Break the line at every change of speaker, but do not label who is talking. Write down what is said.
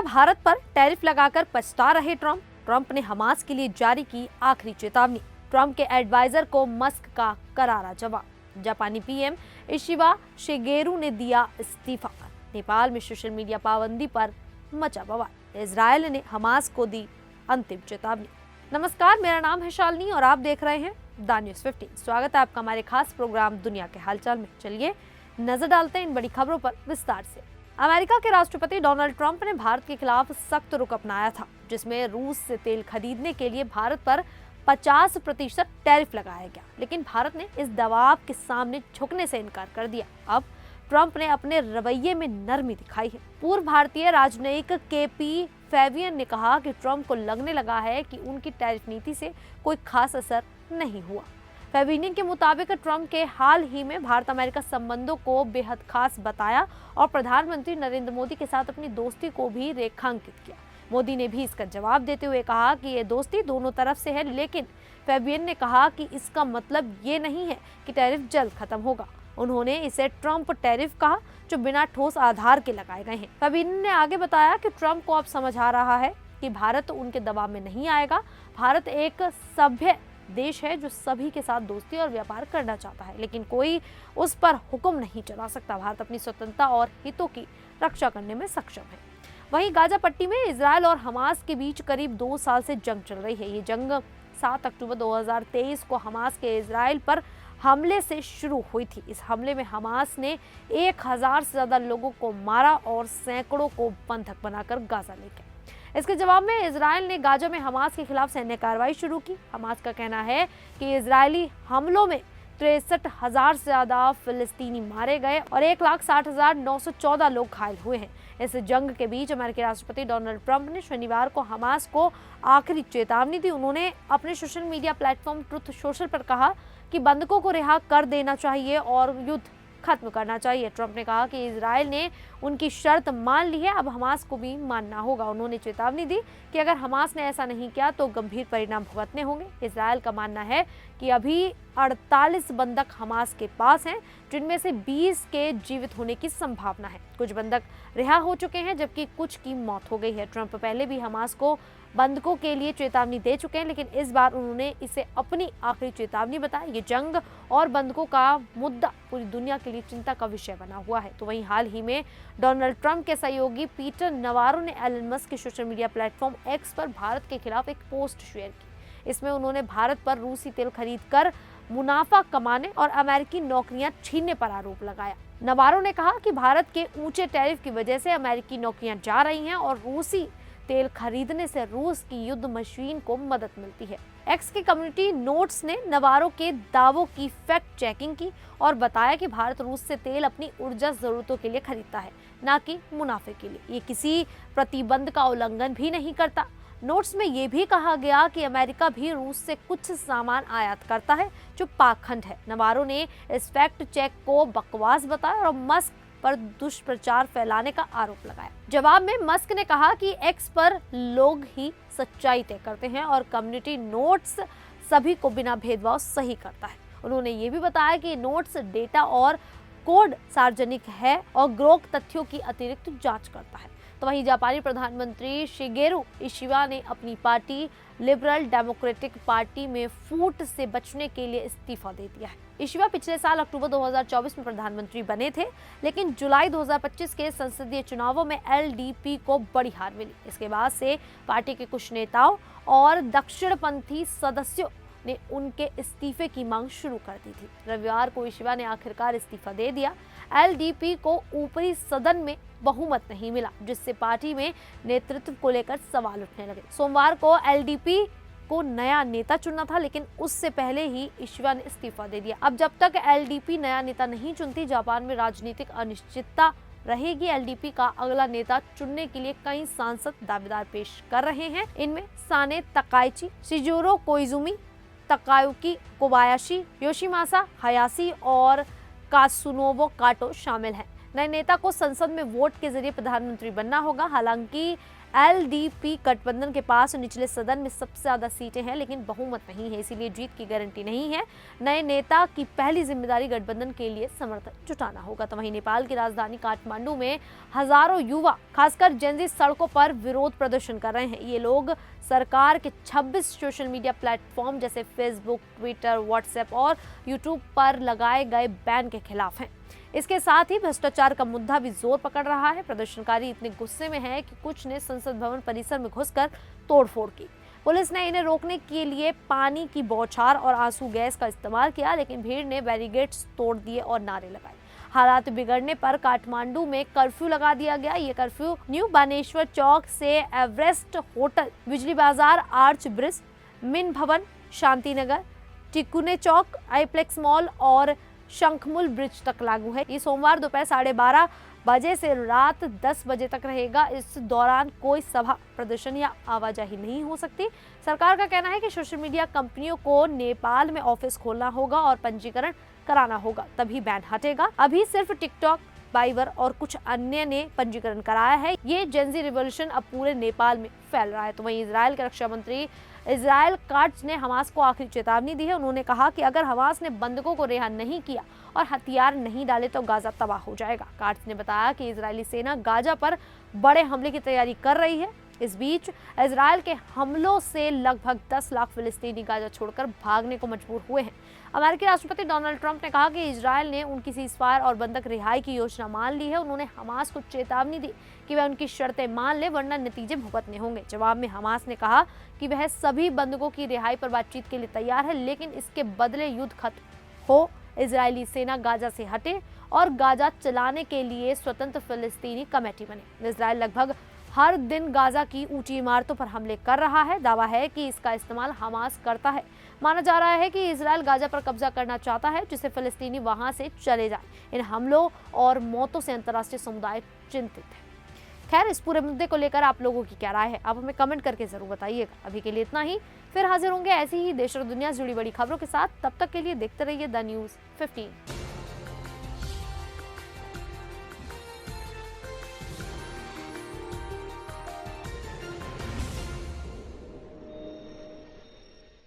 भारत पर टैरिफ लगाकर पछता रहे ट्रंप ने हमास के लिए जारी की आखिरी चेतावनी। ट्रंप के एडवाइजर को मस्क का करारा जवाब। जापानी पीएम इशिवा शिगेरू ने दिया इस्तीफा। नेपाल में सोशल मीडिया पाबंदी पर मचा बवाल। इजरायल ने हमास को दी अंतिम चेतावनी। नमस्कार, मेरा नाम है शालिनी और आप देख रहे हैं द न्यूज़ 15। स्वागत है आपका हमारे खास प्रोग्राम दुनिया के हालचाल में। चलिए नजर डालते हैं इन बड़ी खबरों पर विस्तार से। अमेरिका के राष्ट्रपति डोनाल्ड ट्रंप ने भारत के खिलाफ सख्त रुख अपनाया था, जिसमें रूस से तेल खरीदने के लिए भारत पर 50% टैरिफ लगाया गया। लेकिन भारत ने इस दबाव के सामने झुकने से इनकार कर दिया। अब ट्रंप ने अपने रवैये में नरमी दिखाई है। पूर्व भारतीय राजनयिक केपी फेवियन ने कहा कि ट्रंप को लगने लगा है कि उनकी टैरिफ नीति से कोई खास असर नहीं हुआ। फेवियन के मुताबिक ट्रंप के हाल ही में भारत अमेरिका संबंधों को बेहद खास बताया और प्रधानमंत्री नरेंद्र मोदी के साथ अपनी दोस्ती को भी रेखांकित किया। मोदी ने भी इसका जवाब देते हुए कहा कि ये दोस्ती दोनों तरफ से है, लेकिन फेवियन ने कहा कि इसका मतलब ये नहीं है कि टैरिफ जल्द खत्म होगा। उन्होंने इसे ट्रंप टैरिफ कहा, जो बिना ठोस आधार के लगाए गए हैं। फेवियन ने आगे बताया कि ट्रंप को अब समझ आ रहा है कि भारत उनके दबाव में नहीं आएगा। भारत एक सभ्य देश है जो सभी के साथ दोस्ती और व्यापार करना चाहता है, लेकिन कोई उस पर हुक्म नहीं चला सकता। भारत अपनी स्वतंत्रता और हितों की रक्षा करने में सक्षम है। वहीं गाजा पट्टी में इजरायल और हमास के बीच करीब 2 साल से जंग चल रही है। ये जंग 7 अक्टूबर 2023 को हमास के इजरायल पर हमले से शुरू हुई थी। इस हमले में हमास ने 1000 से ज्यादा लोगों को मारा और सैकड़ों को बंधक बनाकर गाजा ले गए। इसके जवाब में इजरायल ने गाजा में हमास के खिलाफ सैन्य कार्रवाई शुरू की। हमास का कहना है कि इजरायली हमलों में 63,000 से ज्यादा फिलिस्तीनी मारे गए और 1,60,914 लोग घायल हुए हैं। इस जंग के बीच अमेरिकी राष्ट्रपति डोनाल्ड ट्रंप ने शनिवार को हमास को आखिरी चेतावनी दी। उन्होंने अपने social media platform truth social पर कहा कि बंधकों को रिहा कर देना चाहिए और युद्ध खत्म करना चाहिए। ट्रंप ने कहा कि इजरायल ने उनकी शर्त मान ली है, अब हमास को भी मानना होगा। उन्होंने चेतावनी दी कि अगर हमास ने ऐसा नहीं किया तो गंभीर परिणाम भुगतने होंगे। इजरायल का मानना है कि अभी 48 बंधक हमास के पास हैं, जिनमें से 20 के जीवित होने की संभावना है। कुछ बंधक रिहा हो चुके हैं, जबकि कुछ की मौत हो गई है। ट्रंप पहले भी हमास को बंधकों के लिए चेतावनी दे चुके हैं, लेकिन इस बार उन्होंने इसे अपनी आखिरी चेतावनी बताया। ये जंग और बंधकों का मुद्दा पूरी दुनिया के लिए चिंता का विषय बना हुआ है। तो वहीं हाल ही में डोनाल्ड ट्रंप के सहयोगी पीटर नवारो ने एलन मस्क के सोशल मीडिया प्लेटफॉर्म एक्स पर भारत के खिलाफ एक पोस्ट शेयर की। इसमें उन्होंने भारत पर रूसी तेल खरीद कर मुनाफा कमाने और अमेरिकी नौकरियां छीनने पर आरोप लगाया। नवारो ने कहा कि भारत के ऊंचे टैरिफ की वजह से अमेरिकी नौकरियां जा रही हैं और रूसी तेल खरीदने से रूस की युद्ध मशीन को मदद मिलती है। एक्स की कम्युनिटी नोट्स ने नवारो के दावों की फैक्ट चेकिंग की और बताया कि भारत रूस से तेल अपनी ऊर्जा जरूरतों के लिए खरीदता है, न कि मुनाफे के लिए। ये किसी प्रतिबंध का उल्लंघन भी नहीं करता। नोट्स में ये भी कहा गया कि अमेरिका भी रूस से कुछ सामान आयात करता है, जो पाखंड है। नवारो ने इस फैक्ट चेक को बकवास बताया और मस्क पर दुष्प्रचार फैलाने का आरोप लगाया। जवाब में मस्क ने कहा कि एक्स पर लोग ही सच्चाई तय करते हैं और कम्युनिटी नोट्स सभी को बिना भेदभाव सही करता है। उन्होंने ये भी बताया कि नोट्स डेटा और कोड सार्वजनिक है और ग्रोक तथ्यों की अतिरिक्त जांच करता है। तो वहीं जापानी प्रधानमंत्री शिगेरू इशिवा ने अपनी पार्टी लिबरल डेमोक्रेटिक पार्टी में फूट से बचने के लिए इस्तीफा दे दिया है। इशिवा पिछले साल अक्टूबर 2024 में प्रधानमंत्री बने थे, लेकिन जुलाई 2025 के संसदीय चुनावों में एलडीपी को बड़ी हार मिली। इसके बाद से पार्टी के कुछ नेताओं और दक्षिणपंथी सदस्यों ने उनके इस्तीफे की मांग शुरू कर दी थी। रविवार को इशिवा ने आखिरकार इस्तीफा दे दिया। एलडीपी को ऊपरी सदन में बहुमत नहीं मिला, जिससे पार्टी में नेतृत्व को लेकर सवाल उठने लगे। सोमवार को एलडीपी को नया नेता चुनना था, लेकिन उससे पहले ही इशिवा ने इस्तीफा दे दिया। अब जब तक एलडीपी नया नेता नहीं चुनती, जापान में राजनीतिक अनिश्चितता रहेगी। एलडीपी का अगला नेता चुनने के लिए कई सांसद दावेदार पेश कर रहे हैं। इनमें Sanae Takaichi, Shinjiro Koizumi, Takayuki Kobayashi, Yoshimasa Hayashi और कात्सुनोबो काटो शामिल हैं। नए नेता को संसद में वोट के जरिए प्रधानमंत्री बनना होगा। हालांकि एलडीपी गठबंधन के पास निचले सदन में सबसे ज्यादा सीटें हैं, लेकिन बहुमत नहीं है, इसीलिए जीत की गारंटी नहीं है। नए नेता की पहली जिम्मेदारी गठबंधन के लिए समर्थन जुटाना होगा। तो वहीं नेपाल की राजधानी काठमांडू में हजारों युवा, खासकर जेनजी, सड़कों पर विरोध प्रदर्शन कर रहे हैं। ये लोग सरकार के 26 सोशल मीडिया प्लेटफॉर्म जैसे फेसबुक, ट्विटर, व्हाट्सएप और यूट्यूब पर लगाए गए बैन के खिलाफ हैं। इसके साथ ही भ्रष्टाचार का मुद्दा भी जोर पकड़ रहा है। प्रदर्शनकारी इतने गुस्से में हैं कि कुछ ने संसद भवन परिसर में घुसकर तोड़फोड़ की। पुलिस ने इन्हें रोकने के लिए पानी की बौछार और आंसू गैस का इस्तेमाल किया, लेकिन भीड़ ने बैरिकेड्स तोड़ दिए और नारे लगाए। हालात बिगड़ने पर काठमांडू में कर्फ्यू लगा दिया गया। ये कर्फ्यू न्यू बानेश्वर चौक से एवरेस्ट होटल, बिजली बाजार, आर्च ब्रिज, मिन भवन, शांतिनगर, टिकुने चौक, आईप्लेक्स मॉल और शंखमूल ब्रिज तक लागू है। ये सोमवार दोपहर 12:30 बजे से रात 10 बजे तक रहेगा। इस दौरान कोई सभा, प्रदर्शन या आवाजाही नहीं हो सकती। सरकार का कहना है कि सोशल मीडिया कंपनियों को नेपाल में ऑफिस खोलना होगा और पंजीकरण कराना होगा, तभी बैन हटेगा। अभी सिर्फ टिकटॉक, बाइवर और कुछ अन्य ने पंजीकरण कराया है। ये जेनजी रिवॉल्यूशन अब पूरे नेपाल में फैल रहा है। तो वहीं इजराइल के रक्षा मंत्री इजराइल काट्ज ने हमास को आखिरी चेतावनी दी है। उन्होंने कहा कि अगर हमास ने बंधकों को रिहा नहीं किया और हथियार नहीं डाले तो गाजा तबाह हो जाएगा। काट्ज ने बताया कि इजरायली सेना गाजा पर बड़े हमले की तैयारी कर रही है। इस बीच इजराइल के हमलों से लगभग 10 लाख फिलिस्तीनी गाजा छोड़कर भागने को मजबूर हुए हैं। अमेरिकी राष्ट्रपति डोनाल्ड ट्रंप ने कहा कि इजराइल ने उनकी सीजफायर और बंधक रिहाई की योजना मान ली है। उन्होंने हमास को चेतावनी दी कि वह उनकी शर्तें मान ले, वरना नतीजे भुगतने होंगे। जवाब में हमास ने कहा कि वह सभी बंधकों की रिहाई पर बातचीत के लिए तैयार है, लेकिन इसके बदले युद्ध खत्म हो, इजरायली सेना गाजा से हटे और गाजा चलाने के लिए स्वतंत्र फिलिस्तीनी कमेटी बने। इजराइल लगभग हर दिन गाजा की ऊंची इमारतों पर हमले कर रहा है। दावा है कि इसका इस्तेमाल हमास करता है। माना जा रहा है कि इजराइल गाजा पर कब्जा करना चाहता है, जिससे फिलिस्तीनी वहां से चले जाएं। इन हमलों और मौतों से अंतर्राष्ट्रीय समुदाय चिंतित है। खैर, इस पूरे मुद्दे को लेकर आप लोगों की क्या राय है, आप हमें कमेंट करके जरूर बताइएगा। अभी के लिए इतना ही, फिर हाजिर होंगे ऐसी ही देश और दुनिया से जुड़ी बड़ी खबरों के साथ। तब तक के लिए देखते रहिए द न्यूज़ 15।